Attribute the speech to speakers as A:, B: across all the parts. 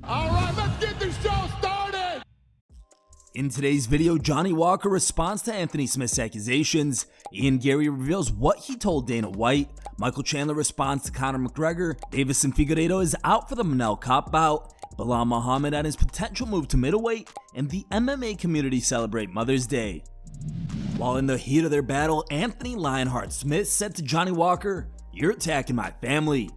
A: All right, let's get this show started.
B: In today's video, Johnny Walker responds to Anthony Smith's accusations. Garry reveals what he told Dana White. Michael Chandler responds to Conor McGregor. Deiveson Figueiredo is out for the Manel Kape bout. Belal Muhammad and his potential move to middleweight. And the MMA community celebrate Mother's Day. While in the heat of their battle, Anthony Lionheart Smith said to Johnny Walker, "You're attacking my family."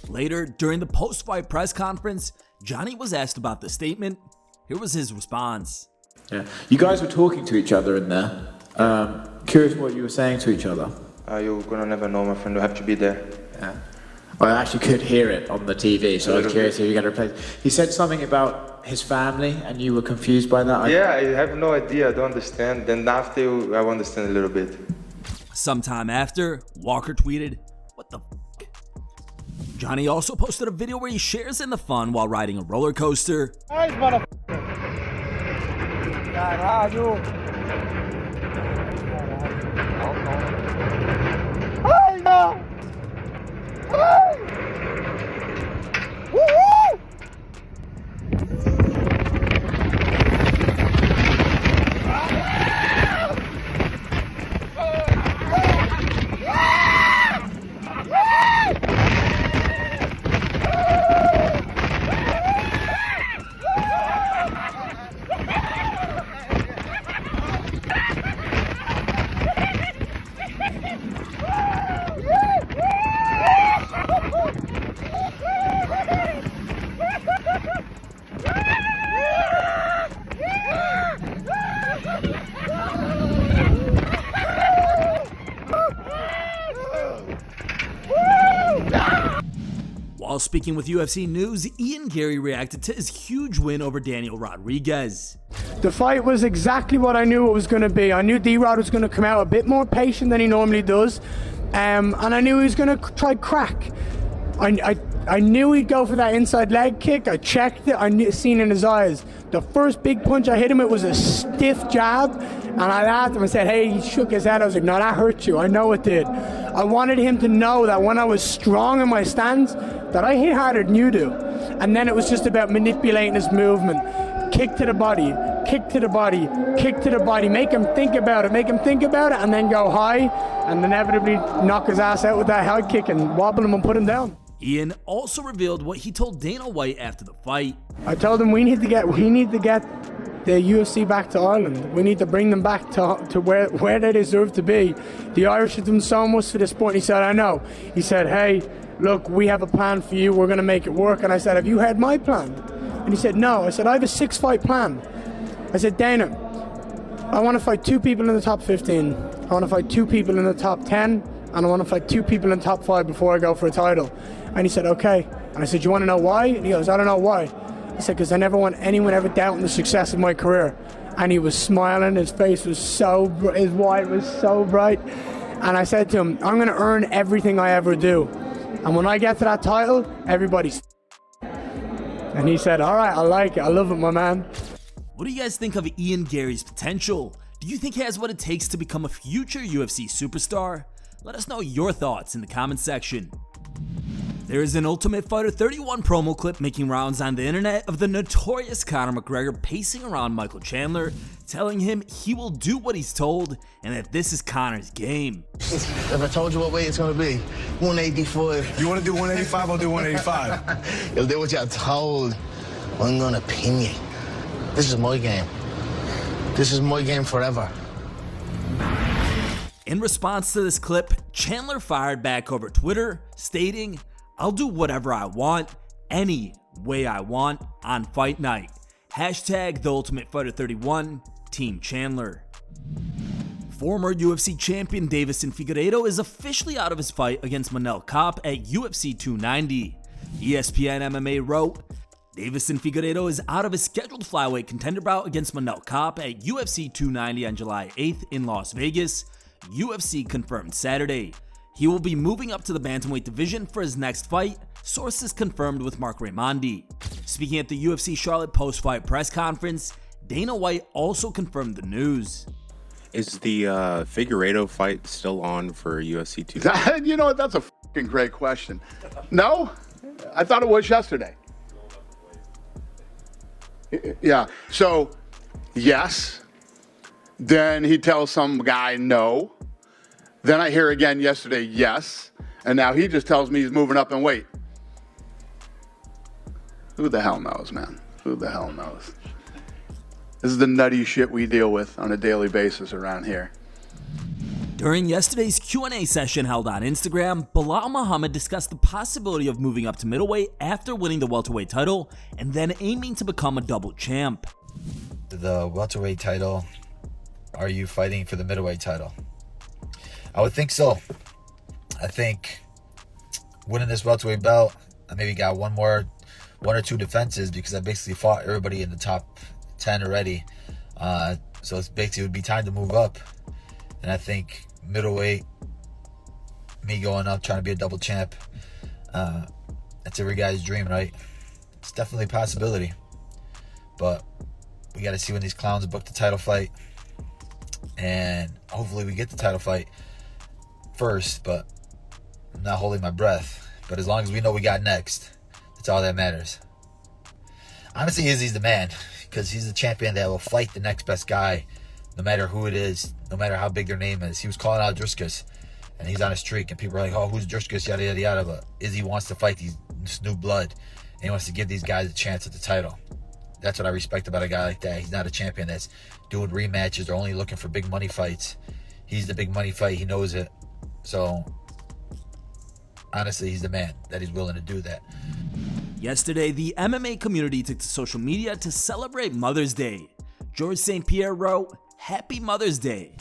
B: Later, during the post-fight press conference, Johnny was asked about the statement. Here was his response.
C: Yeah, you guys were talking to each other in there. Curious what you were saying to each other.
D: You're gonna never know, my friend. You have to be there.
C: Yeah. Well, I actually could hear it on the TV, so I was curious if you're going to replace. He said something about his family, and you were confused by that?
D: Yeah, I have no idea. I don't understand. Then after, I understand a little bit.
B: Sometime after, Walker tweeted, "What the f***?" Johnny also posted a video where he shares in the fun while riding a roller coaster.
E: Nice, motherfucker. Caralho. Ai, não. Ai. Uhul.
B: While speaking with UFC News, Garry reacted to his huge win over Daniel Rodriguez.
E: The fight was exactly what I knew it was going to be. I knew D-Rod was going to come out a bit more patient than he normally does, and I knew he was going to try crack. I knew he'd go for that inside leg kick. I checked it. I seen in his eyes. The first big punch I hit him with was a stiff jab, and I laughed at him and said, "Hey," he shook his head. I was like, "No, that hurt you. I know it did." I wanted him to know that when I was strong in my stance, that I hit harder than you do. And then it was just about manipulating his movement. Kick to the body, kick to the body, kick to the body. Make him think about it, and then go high, and inevitably knock his ass out with that high kick and wobble him and put him down.
B: Ian also revealed what he told Dana White after the fight.
E: I told him we need to get the UFC back to Ireland. We need to bring them back to where they deserve to be. The Irish have done so much for this sport. And he said, "I know." He said, "Hey, look, we have a plan for you. We're going to make it work." And I said, "Have you heard my plan?" And he said, "No." I said, "I have a 6-fight plan." I said, "Dana, I want to fight 2 people in the top 15. I want to fight 2 people in the top 10. And I want to fight 2 people in the top 5 before I go for a title." And he said, "Okay." And I said, "You want to know why?" And he goes, "I don't know why." I said, "Because I never want anyone ever doubting the success of my career." And he was smiling. His face was his white was so bright. And I said to him, "I'm going to earn everything I ever do. And when I get to that title, everybody's." And he said, "All right, I like it. I love it, my man."
B: What do you guys think of Garry's potential? Do you think he has what it takes to become a future UFC superstar? Let us know your thoughts in the comment section. There is an Ultimate Fighter 31 promo clip making rounds on the internet of the notorious Conor McGregor pacing around Michael Chandler, telling him he will do what he's told and that this is Conor's game.
F: If I told you what weight it's gonna be, 185.
G: You wanna do 185, I'll do 185.
F: You'll do what you're told. I'm gonna pin you. This is my game. This is my game forever.
B: In response to this clip, Chandler fired back over Twitter, stating, "I'll do whatever I want, any way I want on fight night. Hashtag the Ultimate Fighter 31, Team Chandler." Former UFC champion Deiveson Figueiredo is officially out of his fight against Manel Kape at UFC 290. ESPN MMA wrote, Deiveson Figueiredo is out of his scheduled flyweight contender bout against Manel Kape at UFC 290 on July 8th in Las Vegas. UFC confirmed Saturday. He will be moving up to the bantamweight division for his next fight, sources confirmed with Mark Raimondi. Speaking at the UFC Charlotte post-fight press conference, Dana White also confirmed the news.
H: Is the Figueiredo fight still on for UFC 2?
I: You know what? That's a fucking great question. No? I thought it was yesterday. Yeah. So, yes. Then he tells some guy no. Then I hear again yesterday, yes. And now he just tells me he's moving up in weight. Who the hell knows, man? Who the hell knows? This is the nutty shit we deal with on a daily basis around here.
B: During yesterday's Q&A session held on Instagram, Belal Muhammad discussed the possibility of moving up to middleweight after winning the welterweight title and then aiming to become a double champ.
J: The welterweight title, are you fighting for the middleweight title? I would think so. I think winning this welterweight belt, I maybe got one or two defenses because I basically fought everybody in the top 10 already. So it's basically, it would be time to move up. And I think middleweight, me going up, trying to be a double champ, that's every guy's dream, right? It's definitely a possibility. But we got to see when these clowns book the title fight. And hopefully we get the title fight first, but I'm not holding my breath. But as long as we know we got next, that's all that matters. Honestly, Izzy's the man, because he's the champion that will fight the next best guy, no matter who it is, no matter how big their name is. He was calling out Driscus, and he's on a streak, and people are like, oh, who's Driscus, yada, yada, yada. But Izzy wants to fight this new blood, and he wants to give these guys a chance at the title. That's what I respect about a guy like that. He's not a champion that's doing rematches or only looking for big money fights. He's the big money fight. He knows it. So, honestly, he's the man that he's willing to do that.
B: Yesterday, the MMA community took to social media to celebrate Mother's Day. George St. Pierre wrote, "Happy Mother's Day."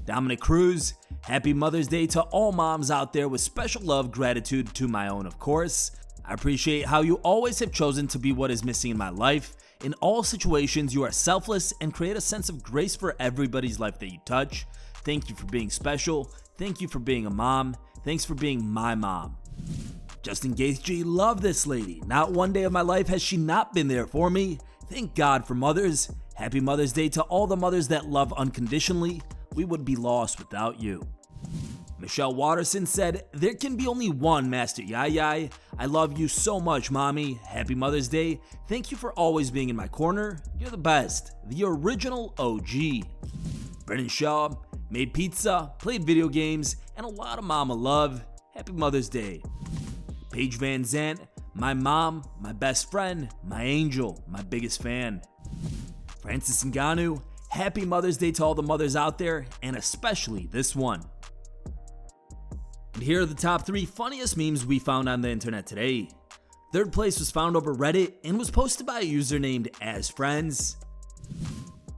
B: Dominic Cruz, "Happy Mother's Day to all moms out there with special love, gratitude to my own, of course. I appreciate how you always have chosen to be what is missing in my life. In all situations, you are selfless and create a sense of grace for everybody's life that you touch. Thank you for being special. Thank you for being a mom. Thanks for being my mom." Justin Gaethje, "Love this lady. Not one day of my life has she not been there for me. Thank God for mothers. Happy Mother's Day to all the mothers that love unconditionally. We would be lost without you." Michelle Watterson said, "There can be only one Master Yai. I love you so much, mommy. Happy Mother's Day. Thank you for always being in my corner. You're the best. The original OG." Brennan Shaw, "Made pizza, played video games, and a lot of mama love. Happy Mother's Day." Paige Van Zant, "My mom, my best friend, my angel, my biggest fan." Francis Ngannou, "Happy Mother's Day to all the mothers out there, and especially this one." And here are the top 3 funniest memes we found on the internet today. Third place was found over Reddit and was posted by a user named AsFriends.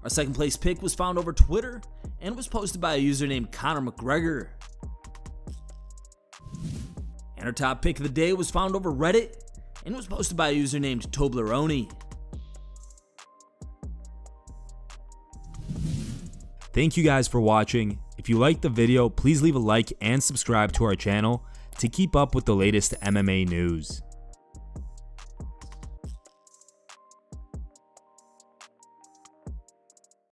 B: Our second place pick was found over Twitter and was posted by a user named Conor McGregor. And our top pick of the day was found over Reddit and was posted by a user named Toblerone.
K: Thank you guys for watching. If you liked the video, please leave a like and subscribe to our channel to keep up with the latest MMA news.